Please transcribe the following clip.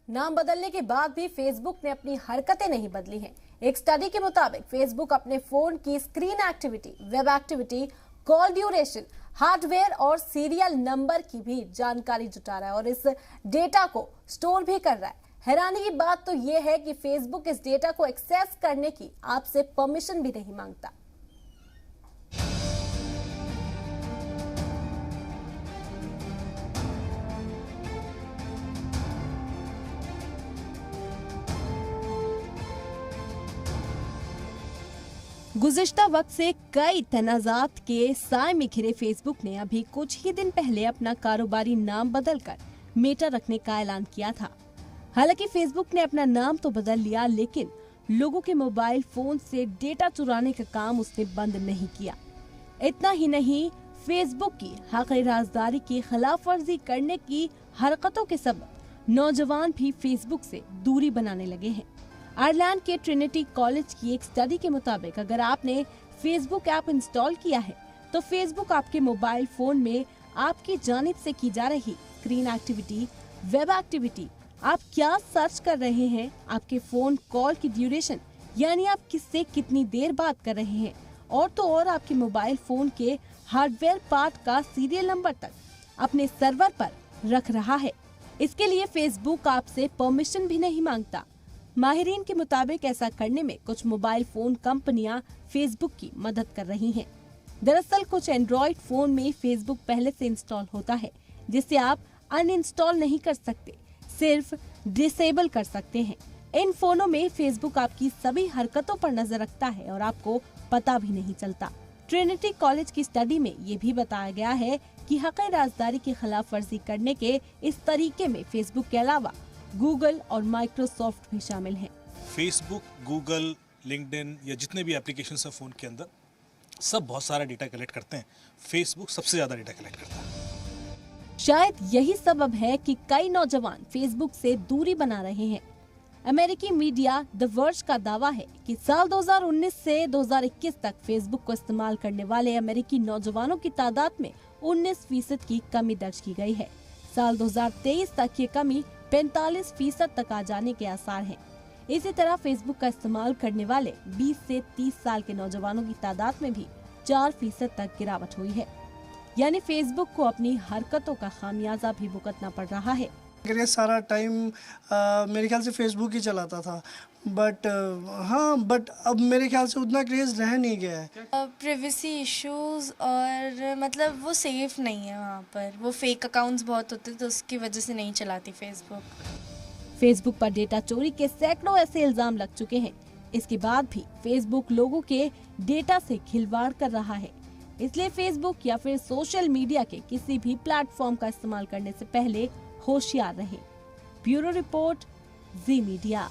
नाम बदलने के बाद भी फेसबुक ने अपनी हरकतें नहीं बदली हैं। एक स्टडी के मुताबिक फेसबुक अपने फोन की screen activity, web activity, call duration, hardware और सीरियल नंबर की भी जानकारी जुटा रहा है और इस डेटा को स्टोर भी कर रहा है। हैरानी की बात तो यह है कि फेसबुक इस डेटा को एक्सेस करने की आपसे परमिशन भी नहीं मांगता। गुज़िश्ता वक्त से कई तनाज़ात के साए में घिरे फेसबुक ने अभी कुछ ही दिन पहले अपना कारोबारी नाम बदलकर मेटा रखने का ऐलान किया था। हालांकि फेसबुक ने अपना नाम तो बदल लिया, लेकिन लोगों के मोबाइल फोन से डेटा चुराने का काम उसने बंद नहीं किया। इतना ही नहीं, फेसबुक की हक़-ए राज़दारी की खिलाफ वर्जी करने की हरकतों के सबब नौजवान भी फेसबुक से दूरी बनाने लगे हैं। आयरलैंड के ट्रिनिटी कॉलेज की एक स्टडी के मुताबिक अगर आपने फेसबुक ऐप इंस्टॉल किया है तो फेसबुक आपके मोबाइल फोन में आपकी जानिब से की जा रही स्क्रीन एक्टिविटी, वेब एक्टिविटी, आप क्या सर्च कर रहे हैं, आपके फोन कॉल की ड्यूरेशन यानी आप किससे कितनी देर बात कर रहे हैं, और तो और आपके मोबाइल फोन के हार्डवेयर पार्ट का सीरियल नंबर तक अपने सर्वर पर रख रहा है। इसके लिए फेसबुक आपसे परमिशन भी नहीं मांगता। माहिरीन के मुताबिक ऐसा करने में कुछ मोबाइल फोन कंपनियां फेसबुक की मदद कर रही हैं। दरअसल कुछ एंड्रॉइड फोन में फेसबुक पहले से इंस्टॉल होता है, जिसे आप अनइंस्टॉल नहीं कर सकते, सिर्फ डिसेबल कर सकते हैं। इन फोनों में फेसबुक आपकी सभी हरकतों पर नजर रखता है और आपको पता भी नहीं चलता। ट्रिनिटी कॉलेज की स्टडी में ये भी बताया गया है कि हक़-ए राज़दारी की खिलाफ वर्जी करने के इस तरीके में फेसबुक के अलावा गूगल और माइक्रोसॉफ्ट भी शामिल हैं। फेसबुक, गूगल, लिंक्डइन या जितने भी एप्लीकेशंस हैं फ़ोन के अंदर, सब बहुत सारा डेटा कलेक्ट करते हैं। फेसबुक सबसे ज़्यादा डेटा कलेक्ट करता है। शायद यही सबब है कि कई नौजवान फेसबुक से दूरी बना रहे हैं। अमेरिकी मीडिया द वर्ज का दावा है कि साल 2019 से 2021 तक फेसबुक को इस्तेमाल करने वाले अमेरिकी नौजवानों की तादाद में 19% की कमी दर्ज की गई है। साल 2023 तक ये कमी 45% तक आ जाने के आसार हैं। इसी तरह फेसबुक का इस्तेमाल करने वाले 20 से 30 साल के नौजवानों की तादाद में भी 4% तक गिरावट हुई है। यानी फेसबुक को अपनी हरकतों का खामियाजा भी भुगतना पड़ रहा है। सारा टाइम मेरे ख्याल से फेसबुक ही चलाता था, बट अब मेरे ख्याल से उतना क्रेज रह नहीं गया है। प्राइवेसी इश्यूज और मतलब वो सेफ नहीं है, वहाँ पर वो फेक अकाउंट्स बहुत होते तो उसकी वजह से नहीं चलाती फेसबुक पर डेटा चोरी के सैकड़ों ऐसे इल्जाम लग चुके हैं। इसके बाद भी फेसबुक लोगों के डेटा से खिलवाड़ कर रहा है। इसलिए फेसबुक या फिर सोशल मीडिया के किसी भी प्लेटफॉर्म का इस्तेमाल करने से पहले होशियार रहें। ब्यूरो रिपोर्ट, जी मीडिया।